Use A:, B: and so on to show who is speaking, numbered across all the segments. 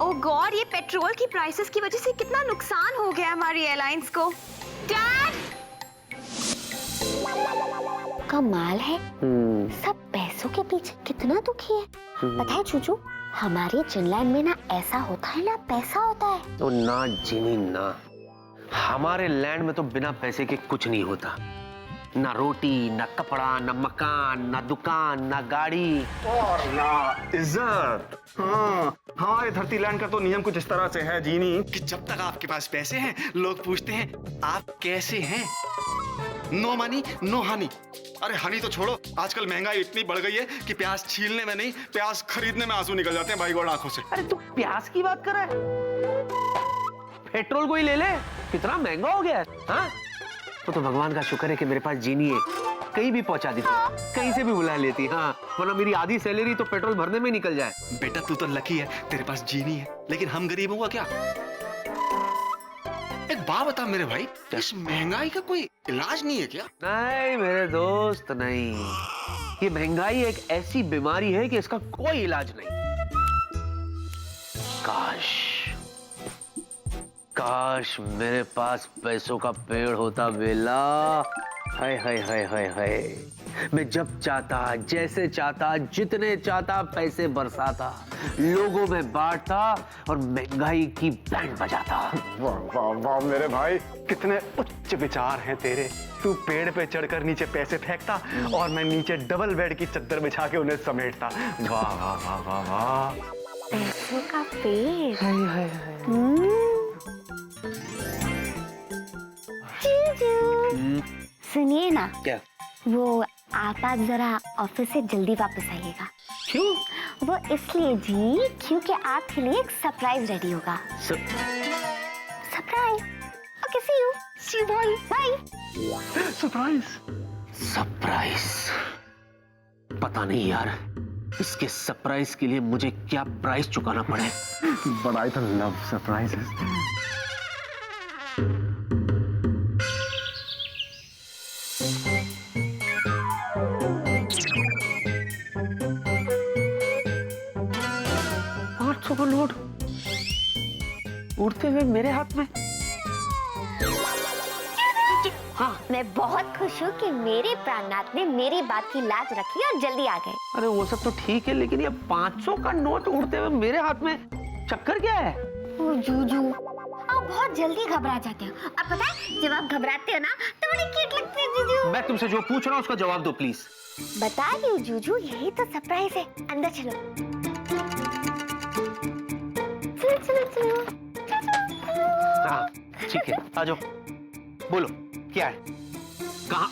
A: ओह God, ये petrol की prices की वजह से कितना नुकसान हो गया हमारी एयरलाइंस को। डैड! कमाल है, सब पैसों के पीछे कितना दुखी है। पता है चूचू, हमारी जिनलैंड में ना ऐसा होता है ना पैसा होता है।
B: तो ना जीनी ना, हमारे लैंड में तो बिना पैसे के कुछ नहीं होता। ना रोटी, ना कपड़ा, ना मकान, ना दुकान, ना गाड़ी
C: और ना इज्जत। हाँ, हमारे धरती लैंड का तो नियम कुछ इस तरह से है जीनी कि जब तक आपके पास पैसे हैं लोग पूछते हैं आप कैसे हैं। No money no honey. अरे हनी तो छोड़ो, आजकल महंगाई इतनी बढ़ गई है कि प्याज छीलने में नहीं, प्याज खरीदने में आंसू निकल जाते हैं भाई गोड़ आंखों से।
B: अरे तू प्याज की बात कर रहा है? पेट्रोल को ही ले ले, कितना महंगा हो गया है। हाँ? तो भगवान का शुक्र है कि मेरे पास जीनी है, कहीं भी पहुंचा दी, कहीं से भी बुला लेती। हाँ, वरना मेरी आधी सैलरी तो पेट्रोल भरने में निकल जाए।
C: बेटा तू तो लकी है, तेरे पास जीनी है, लेकिन हम गरीब हुआ क्या? एक बात बता मेरे भाई, इस महंगाई का कोई इलाज नहीं है क्या?
B: नहीं मेरे दोस्त नहीं, ये महंगाई एक ऐसी बीमारी है कि इसका कोई इलाज नहीं। काश मेरे पास पैसों का पेड़ होता बेला। हाय हाय हाय हाय हाय, मैं जब चाहता, जैसे चाहता, जितने चाहता पैसे बरसाता, लोगों में बांटता और महंगाई की बैंड बजाता।
C: वाह वाह वाह मेरे भाई, कितने उच्च विचार हैं तेरे। तू पेड़ पे चढ़कर नीचे पैसे फेंकता और मैं नीचे डबल बेड की चद्दर बिछा के उन्हें समेटता। वाह वाह वाह वाह वाह।
A: पैसों का पेड़।
C: हाय हाय हाय।
A: सुनिए ना,
B: क्या?
A: वो आप जरा ऑफिस से जल्दी वापस आइएगा।
B: क्यों?
A: वो इसलिए जी क्योंकि आपके लिए एक सरप्राइज रेडी होगा। Surprise. Okay, see you bye bye.
C: Surprise?
B: Surprise? पता नहीं यार, इसके सरप्राइज के लिए मुझे क्या प्राइस चुकाना पड़े।
C: But I don't love surprises.
B: Note उड़ते हुए मेरे हाथ में।
A: हाँ, मैं बहुत खुश हूँ कि मेरे प्राणनाथ ने मेरी बात की लाज रखी और जल्दी आ गए।
B: अरे वो सब तो ठीक है, लेकिन ये 500 का नोट उड़ते हुए मेरे हाथ में, चक्कर क्या है?
A: ओ जूजू, आप बहुत जल्दी घबरा जाते हो। अब पता है, जब आप घबराते हो ना तो बड़ी क्यूट लगती है जूजू।
B: मैं तुमसे जो पूछ रहा हूँ उसका जवाब दो प्लीज।
A: बता रही हूँ जूजू, यही तो सरप्राइज है। अंदर चलो। चलो चलो चलो।
B: हाँ ठीक है, आ जाओ, बोलो क्या है, कहाँ?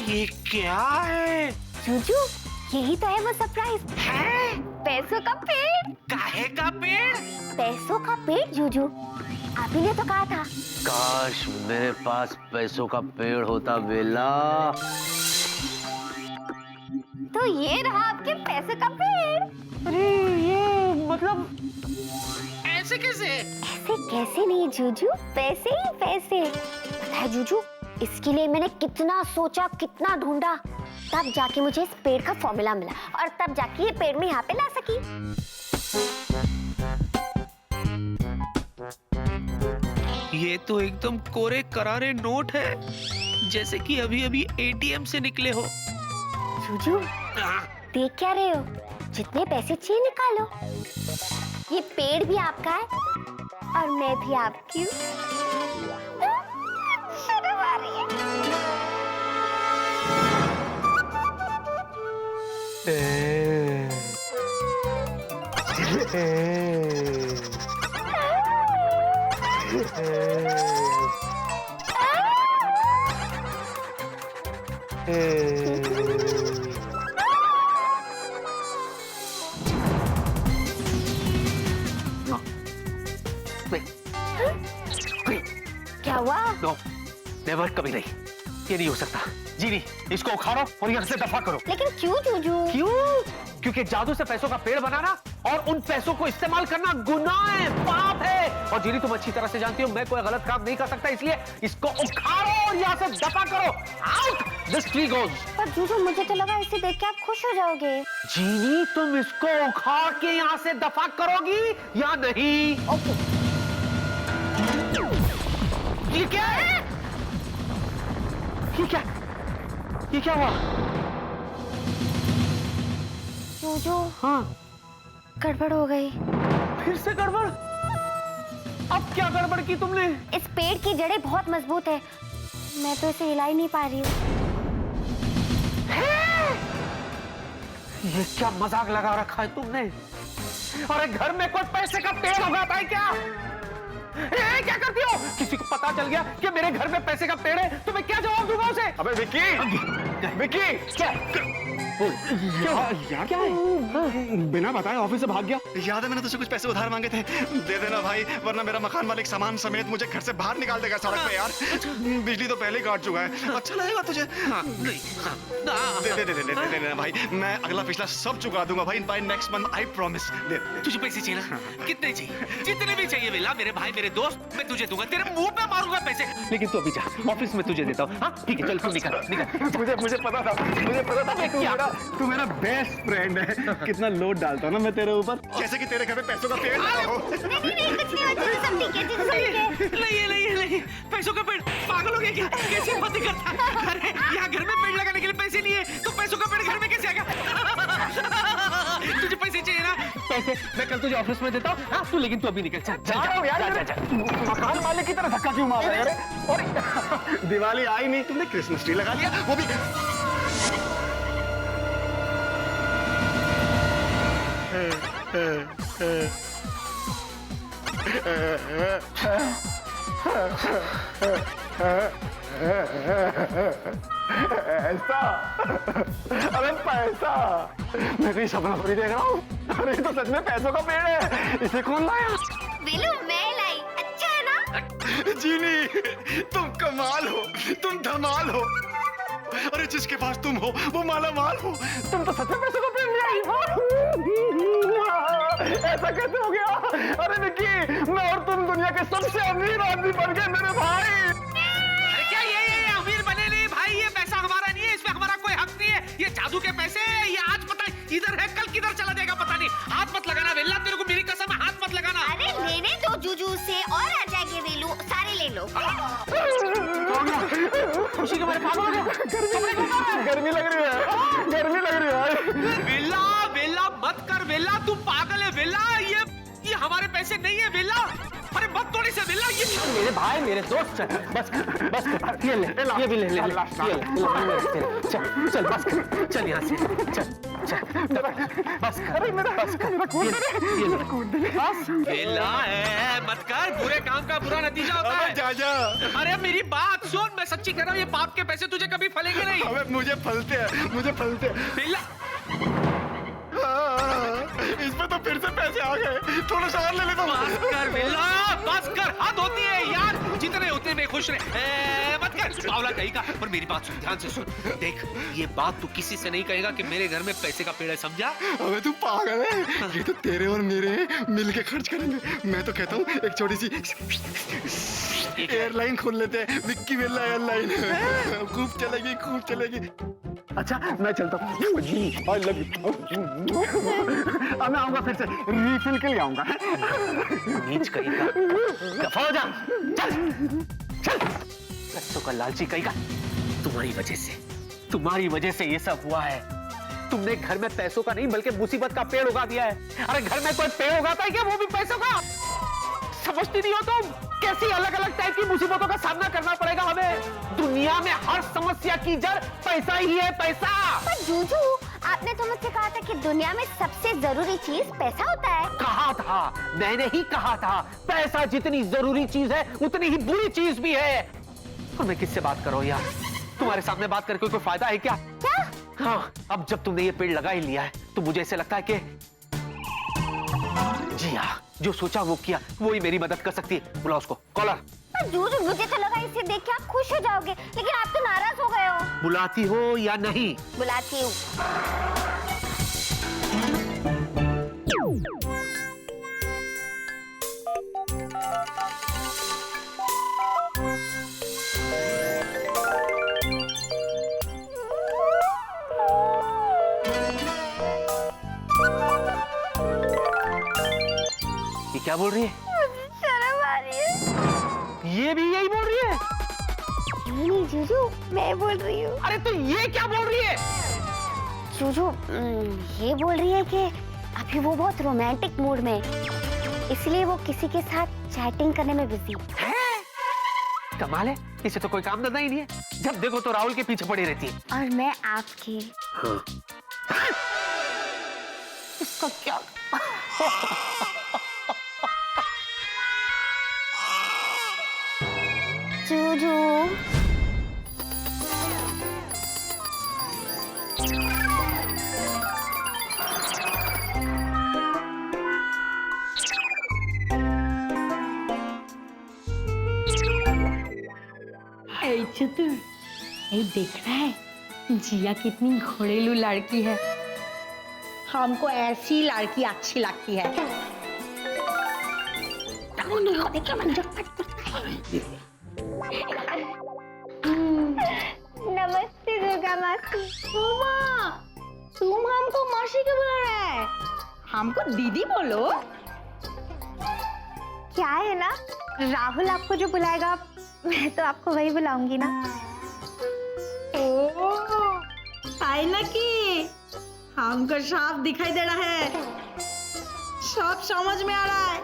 B: ये क्या है?
A: जूजू, यही तो है वो सरप्राइज।
B: है?
A: पैसों का पेड़।
B: काहे का पेड़?
A: पैसों का पेड़ जूजू, आप ही ने तो कहा था।
B: काश मेरे पास पैसों का पेड़ होता बेला।
A: तो ये रहा आपके पैसे का पेड़।
B: अरे ये मतलब ऐसे कैसे?
A: ऐसे कैसे नहीं जूजू, पैसे ही पैसे। पता है जूजू, इसके लिए मैंने कितना सोचा, कितना ढूंढा, तब जाके मुझे इस पेड़ का फॉर्मूला मिला और तब जाके ये पेड़ में यहाँ पे ला सकी।
B: ये तो एकदम कोरे करारे नोट है, जैसे कि अभी अभी एटीएम से निकले हो।
A: जूजू, देख क्या रहे हो? जितने पैसे चाहिए निकालो। ये पेड़ भी आपका है और मैं भी आपकी हूँ। शर्म आ रही है। क्या हुआ?
B: नो, नेवर, कभी नहीं। ये नहीं हो सकता। जीनी, इसको उखाड़ो और यहाँ से दफा करो।
A: लेकिन क्यों जूजू?
B: क्यों? क्योंकि जादू से पैसों का पेड़ बनाना और उन पैसों को इस्तेमाल करना गुनाह है, पाप है। और जीनी, तुम अच्छी तरह से जानती हो मैं कोई गलत काम नहीं कर सकता, इसलिए इसको उखाड़ो और यहाँ से दफा करो। आउट! This tree goes.
A: पर जूजू, मुझे तो लगा इसे देख के आप खुश हो जाओगे।
B: जीनी, तुम इसको उखाड़ के यहाँ से दफा करोगी या नहीं?
A: ओके।
B: ये क्या है? ये क्या हुआ?
A: जूजू,
B: हाँ,
A: गड़बड़ हो गई।
B: फिर से गड़बड़? अब क्या गड़बड़ की तुमने?
A: इस पेड़ की जड़ें बहुत मजबूत है, मैं तो इसे हिला ही नहीं पा रही हूँ।
B: ये क्या मजाक लगा रखा है तुमने? अरे घर में कोई पैसे का पेड़ उगाता है क्या? क्या करती हो? किसी को पता चल गया कि मेरे घर में पैसे का पेड़ है तो मैं क्या जवाब दूंगा उसे?
C: अबे विक्की, विक्की,
B: क्या?
C: यार क्या है? बिना बताए ऑफिस से भाग गया। याद है मैंने तुझसे कुछ पैसे उधार मांगे थे, दे देना भाई, वरना मेरा मकान मालिक सामान समेत मुझे घर से बाहर निकाल देगा सड़क पे यार। बिजली तो पहले ही काट चुका है, अच्छा लगेगा तुझे? दे देना भाई, मैं अगला पिछला सब चुका दूंगा भाई, by next month, I promise. दे।
D: तुझे पैसे चाहिए ना? कितने चाहिए? जितने भी चाहिए वेला, मेरे भाई मेरे दोस्त, मैं तुझे दूंगा, तेरे मुंह पे मारूंगा पैसे।
B: लेकिन तू अभी जा, ऑफिस में तुझे देता हूँ। हाँ ठीक है, चल तू निकल।
C: मुझे पता था तू मेरा बेस्ट फ्रेंड है। कितना लोड डालता हूँ ना मैं तेरे ऊपर, जैसे कि तेरे घर में पैसों का पेड़ लगा हो।
A: नहीं, कुछ नहीं हुआ, सब ठीक है, सब ठीक है।
D: नहीं, पैसों का पेड़, पागल हो गया क्या? कैसे बातें करता है? अरे यहाँ घर में पेड़ लगाने के लिए पैसे नहीं है, तो पैसों का पेड़ घर में कैसे आएगा? तुझे पैसे चाहिए ना?
B: पैसे मैं कल तुझे ऑफिस में देता हूँ। हाँ तू, लेकिन तू अभी निकल। चल जा।
C: मकान मालिक की तरह धक्का क्यों मार रहे हैं? और दिवाली आई नहीं, तुमने क्रिसमस ट्री लगा लिया, वो भी। ऐसा, अरे पैसा, मैं कहीं सपना थोड़ी देख रहा हूँ। अरे तो सच में पैसों का पेड़ है, इसे कौन लाया?
A: वेलू, मैं लाई, अच्छा है ना?
C: जीनी, तुम कमाल हो, तुम धमाल हो। अरे जिसके पास तुम हो वो माला माल हो। तुम तो सच में पैसों का पेड़ ले आई हो। ऐसा कैसे हो गया? अरे विक्की, मैं और तुम दुनिया के सबसे अमीर आदमी बन गए मेरे भाई।
D: अरे क्या ये अमीर बने नहीं भाई, ये पैसा हमारा नहीं है, इसमें हमारा कोई हक नहीं है। ये जादू के पैसे हैं, ये आज पता है इधर है, कल किधर चला जाएगा पता नहीं। हाथ मत लगाना वेल्ला, तेरे को मेरी कसम है, हाथ मत लगाना।
A: अरे लेने दो जूजू से, और आ जाएंगे वेलू, सारे ले लो।
B: खुशी के मारे पागल हो गया।
C: गर्मी लग रही है, गर्मी लग रही है।
D: वेल्ला मत कर वेल्ला, तू पागल है वेल्ला, ये हमारे पैसे नहीं है वेल्ला। अरे मत तोड़ी से वेल्ला, ये
B: मेरे भाई मेरे दोस्त, बस ये ले, ये भी ले, ये चल बस कर, चल यहाँ से, चल बस
D: वेल्ला मत कर, बुरे काम का बुरा नतीजा होता है।
C: जा।
D: अरे मेरी बात सुन, मैं सच्ची कह रहा हूँ, ये पाप के पैसे तुझे कभी फलेंगे नहीं।
C: अबे मुझे फलते हैं।
D: वेल्ला,
C: इसमें तो फिर से पैसे आ गए, थोड़ा सा और ले लेता हूँ।
D: बस कर वेल्ला, बस कर, हद होती है यार, जितने होते में खुश रहे। मत कर बावला कहीं का। और मेरी बात सुन, ध्यान से सुन, देख ये बात तू किसी से नहीं कहेगा कि मेरे घर में पैसे का पेड़ है, समझा?
C: अबे तू पागल है, ये तो तेरे और मेरे मिल के खर्च करेंगे। मैं तो कहता हूँ एक छोटी सी एयरलाइन खोल लेते हैं, विक्की वेल्ला एयरलाइन। खूब चलेगी। अच्छा मैं चलता हूँ, आई लव यू। अब मैं आऊंगा फिर से, रिफिल के लिए आऊंगा।
B: नीच कहीं का, दफा हो जा, चल पैसों का लालची कहीं का। तुम्हारी वजह से ये सब हुआ है। तुमने घर में पैसों का नहीं बल्कि मुसीबत का पेड़ उगा दिया है। अरे घर में कोई पेड़ उगाता है क्या, वो भी पैसों का? समझती नहीं हो तुम कैसी अलग अलग टाइप की मुसीबतों का सामना करना पड़ेगा हमें। दुनिया में हर समस्या की जड़ पैसा ही है, पैसा।
A: पर जूजू, आपने तो मुझसे कहा था कि दुनिया में सबसे जरूरी चीज पैसा होता है।
B: कहा था, मैंने ही कहा था, पैसा जितनी जरूरी चीज है उतनी ही बुरी चीज भी है। और मैं किससे बात कर रहा हूँ यार? तुम्हारे सामने बात करके कोई फायदा है क्या?
A: क्या?
B: हाँ, अब जब तुमने ये पेड़ लगा ही लिया है तो मुझे ऐसे लगता है कि जी हाँ, जो सोचा वो किया, वो ही मेरी मदद कर सकती है। बुलाओ उसको, कॉलर।
A: जूझू, मुझे तो लगा इसे देख के आप खुश हो जाओगे, लेकिन आप तो नाराज हो गए हो।
B: बुलाती हो या नहीं?
A: बुलाती हूँ।
B: ये क्या बोल रही है?
A: शर्म आ रही है।
B: ये भी यही बोल रही है?
A: नहीं जूझू, मैं बोल रही हूँ।
B: अरे तो ये क्या बोल रही है?
A: जूझू ये बोल रही है कि अभी वो बहुत रोमांटिक मूड में है, इसलिए वो किसी के साथ चैटिंग करने में बिजी है।
B: कमाल है, इसे तो कोई काम धंधा ही नहीं है, जब देखो तो राहुल के पीछे पड़ी रहती है।
A: और मैं आपकी।
B: हाँ। इसका क्या?
A: जूझू
E: चतुर, ये देख रहा है जिया कितनी घोड़ेलू लड़की है। हमको ऐसी लड़की अच्छी लगती है।
A: नमस्ते दुर्गा मासी।
E: मामा, तुम हमको मासी क्यों बुला रहा है? हमको दीदी बोलो।
A: क्या है ना, राहुल आपको जो बुलाएगा मैं तो आपको वही बुलाऊंगी ना।
E: ओह, है ना कि हमको साफ दिखाई दे रहा है, सब समझ में आ रहा है?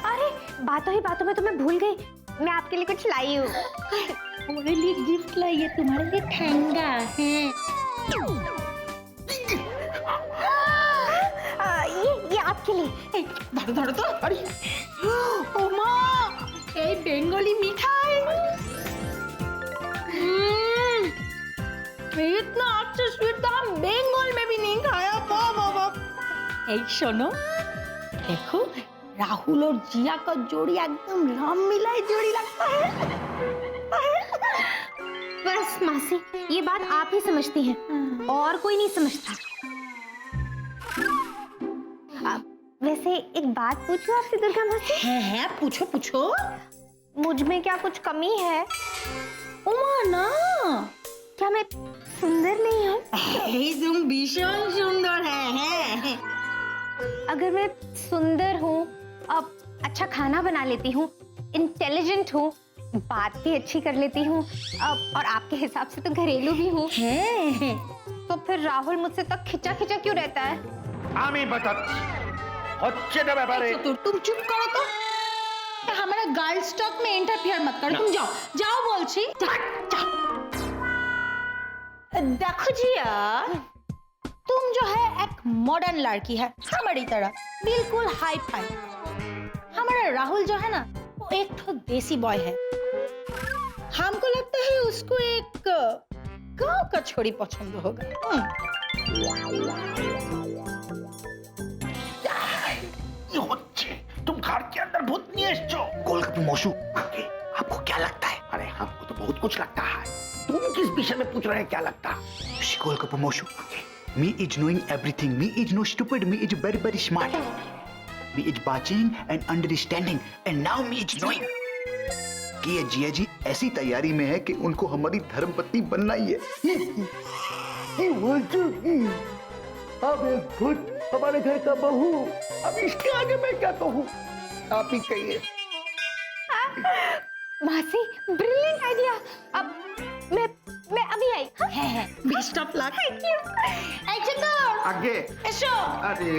A: अरे बातों ही बातों में तो मैं भूल गई, मैं आपके लिए कुछ लाई हूँ।
E: हमारे लिए गिफ्ट लाई है, तुम्हारे लिए ठेंगा है।
A: ये आपके लिए।
E: धरो धरो तो। अरे ओ माँ, ये बेंगोली मिठाई। इतना अच्छा स्वीट तो हम बेंगोल में भी नहीं खाया। ए सुनो, देखो राहुल और जिया का जोड़ी एकदम राम मिलाई जोड़ी लगता है।
A: बस मासी, ये बात आप ही समझती हैं, और कोई नहीं समझता। वैसे एक बात पूछूं आपसे दुर्गा मासी?
E: है, पूछो पूछो।
A: मुझ में क्या कुछ कमी है?
E: उमा ना,
A: क्या मैं सुंदर नहीं हूँ?
E: तुम भीषण सुंदर है।
A: अगर मैं सुंदर हूँ, अब अच्छा खाना बना लेती हूँ, इंटेलिजेंट हूँ, बात भी अच्छी कर लेती हूँ, और आपके हिसाब से तो घरेलू भी हूँ, तो फिर राहुल मुझसे तक खिंचा खिंचा क्यों रहता है?
E: तुम चुप करो तो। हमारा गर्ल स्टॉक में इंटरफियर मत करो। तुम जाओ जाओ, बोलছি जाओ। देखो जिया, तुम जो है एक मॉडर्न लड़की है, हमारी तरह बिल्कुल हाई फाई। हमारा राहुल जो है ना, वो एक तो देसी बॉय है। हमको लगता है उसको एक गांव का छोरी पसंद होगा।
C: तुम घर के अंदर भूत नहीं है। गोलगप्पे मोशू, आपको क्या लगता है? अरे हमको तो बहुत कुछ लगता है, तुम किस विषय में पूछ रहे हैं क्या लगता है? गोलगप्पे मोशू, me is knowing everything, me is no stupid, me is very very smart, me is watching and understanding, and now me is knowing कि ये जिया जी ऐसी तैयारी में है कि उनको हमारी धर्मपत्नी बनना ही है। अब एक भूत हमारे घर का बहू, अब इसके आगे मैं क्या कहूँ? आप ही कहिए।
A: मासी, ब्रिलियंट आइडिया। अब मैं अभी आई। हाँ?
E: Best of luck.
A: Thank you.
E: ऐसे तो
C: आगे।
E: ऐसो।
C: अरे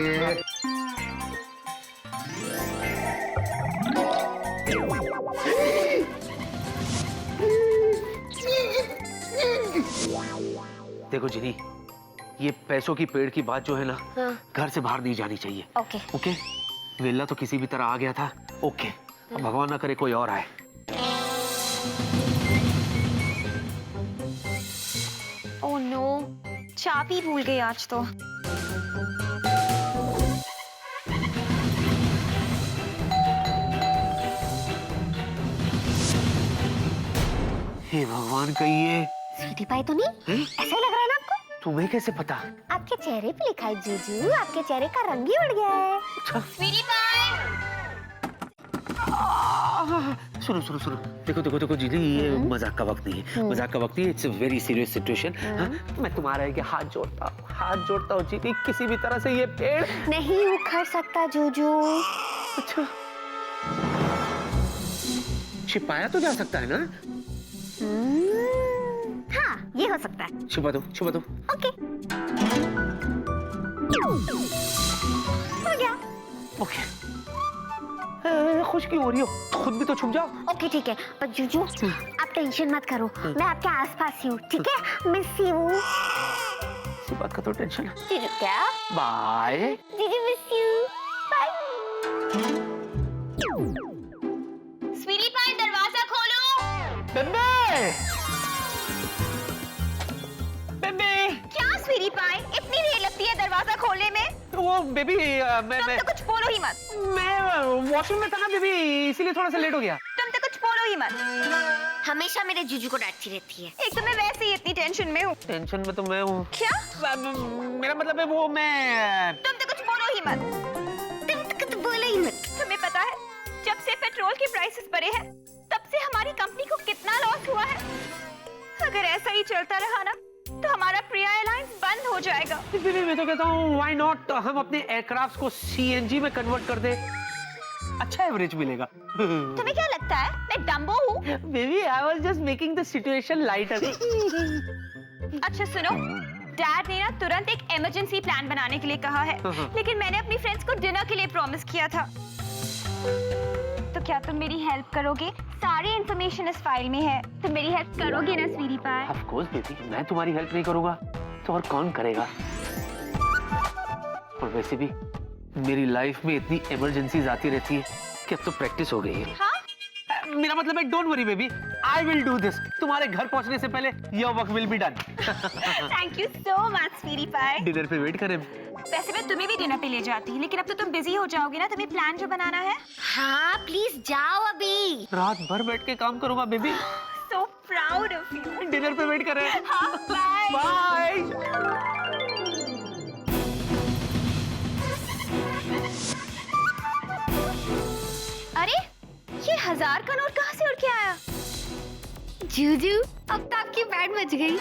B: देखो जिनी, ये पैसों की पेड़ की बात जो है ना,
A: हाँ।
B: घर से बाहर नहीं जानी चाहिए।
A: ओके।
B: ओके? वेला तो किसी भी तरह आ गया था। ओके, अब भगवान ना करे कोई और आए।
F: ओह नो, चाबी भूल गई आज तो।
B: हे भगवान, कहीं ये
A: स्वीटी पाई तो नहीं? ऐसा लग रहा है ना आपको?
B: तुम्हें कैसे पता?
A: आपके चेहरे पे लिखा है जूजू, आपके चेहरे का रंग ही उड़ गया है।
F: स्वीटी पाई!
B: सुनो सुनो सुनो, देखो देखो देखो जीनी, ये मजाक का वक्त नहीं है, मजाक का वक्त नहीं है। It's a very serious situation. मैं तुम्हारे आगे हाथ जोड़ता हूँ जीनी, किसी भी तरह से ये पेड़
A: नहीं उखड़ सकता जूजू।
B: अच्छा, छिपाया तो जा सकता है ना?
A: हाँ, ये हो सकता है।
B: छुपा दो, छुपा दो।
A: ओके, हो गया।
B: ओके, खुश क्यों हो रही हो? खुद भी तो छुप जाओ।
A: ओके ठीक है, पर जूजू आप टेंशन मत करो, मैं आपके आसपास ही हूँ, ठीक है? Miss you.
B: इसी बात का तो टेंशन है।
A: जीजू क्या?
B: बाय।
A: जीजू मिस यू। बाय।
F: स्वीटी पाई, दरवाजा खोलो।
B: बेबे, बेबे।
F: क्या स्वीटी पाई, इतनी देर लगती है दरवाजा खोलने में?
B: वो बेबी, मैं
F: तो कुछ बोलो ही मत।
B: वॉशरूम में था ना बेबी, इसीलिए थोड़ा सा लेट हो गया।
F: तुम तो कुछ बोलो ही मत।
A: हमेशा मेरे जीजू को डांटती रहती है।
F: एक तो मैं वैसे ही इतनी टेंशन में हूँ।
B: टेंशन में तो मैं हूँ।
F: क्या?
B: मेरा मतलब है वो मैं।
F: तुम तो कुछ बोलो ही मत।
A: तुम तो कुछ बोलो ही मत।
F: तुम्हें पता है, जब से पेट्रोल के प्राइसेस बढ़े हैं, तब से हमारी कंपनी को कितना लॉस हुआ है। अगर ऐसा ही चलता रहा ना, तो हमारा प्रिया एयरलाइंस बंद हो जाएगा।
B: बेबी, मैं तो कहता हूँ व्हाई नॉट हम अपने एयरक्राफ्ट को सीएनजी में कन्वर्ट कर दे, अच्छा एवरेज मिलेगा।
F: तुम्हें क्या लगता है मैं डम्बो हूँ?
B: Baby, I was just making the situation lighter.
F: अच्छा सुनो, डैड ने ना तुरंत एक इमरजेंसी प्लान बनाने के लिए कहा है, लेकिन मैंने अपनी फ्रेंड्स को डिनर के लिए प्रॉमिस किया था। तो क्या तुम मेरी हेल्प करोगे? सारी इंफॉर्मेशन इस फाइल में है, तुम मेरी हेल्प करोगे ना स्वीटी पाई?
B: ऑफ कोर्स बेबी, मैं तुम्हारी हेल्प नहीं करूंगा तो और कौन करेगा? और वैसे भी मेरी लाइफ में इतनी इमरजेंसीज आती रहती है कि अब तो प्रैक्टिस हो गई है।
F: हाँ?
B: मेरा मतलब है don't worry baby, I will do this. तुम्हारे घर पहुंचने से पहले your work will be done.
F: Thank you so much sweetie pie.
B: Dinner पे वेट करें।
F: वैसे मैं तुम्हें भी डिनर पे ले जाती, लेकिन अब तो तुम बिजी हो जाओगे ना, तुम्हें प्लान जो बनाना है।
A: हाँ प्लीज जाओ अभी।
B: रात भर बैठ के काम करूंगा baby.
F: So proud of you.
B: Dinner पे वेट करें।
F: हाँ, bye.
B: बाय।
F: अरे ये 1000 का नोट कहाँ से उड़ के आया?
A: जूजू, अब तो आपकी बैंड बज गई।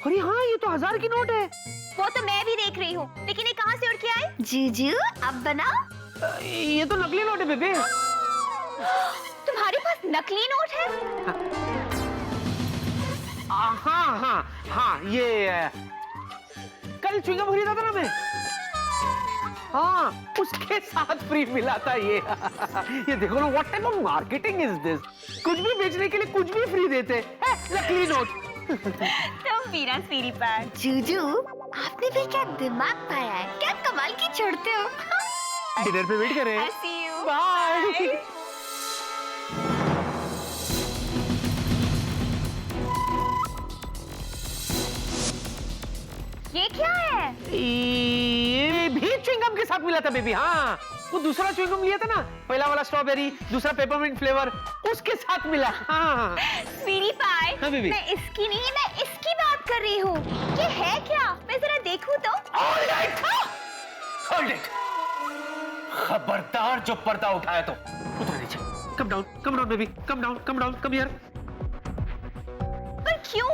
B: अरे हाँ, ये तो 1000 की नोट है।
F: वो तो मैं भी देख रही हूँ, लेकिन ये कहाँ से उड़ के आई?
A: जूजू, अब बनाओ।
B: ये तो नकली नोट है बेबी।
F: तुम्हारे पास नकली नोट है?
B: हाँ हाँ हाँ, ये कल च्युइंगम खरीदा था ना मैं। हाँ, उसके साथ फ्री मिला था ये देखो ना, what type of marketing is this? कुछ भी बेचने के लिए कुछ भी फ्री देते हैं, नकली नोट।
F: तुम वीरा स्वीटी पाई।
A: जूजू, आपने भी क्या दिमाग पाया है, क्या कमाल की छोड़ते हो।
B: डिनर पे वेट करें।
F: I see you.
B: बाय।
F: ये क्या है?
B: ये भी च्युइंगम के साथ मिला था बेबी। हाँ, वो दूसरा च्युइंगम लिया था ना, पहला वाला स्ट्रॉबेरी, दूसरा पेपरमिंट फ्लेवर, उसके साथ मिला। हाँ
F: स्वीटी पाई,
B: हाँ, बेबी।
F: मैं इसकी नहीं, मैं इसकी बात कर रही हूँ। ये है क्या? मैं जरा देखूँ तो।
B: All right. Hold it. खबरदार जो पर्दा उठाया तो उतर नीचे। Come down baby, come down, come here.
F: पर क्यों?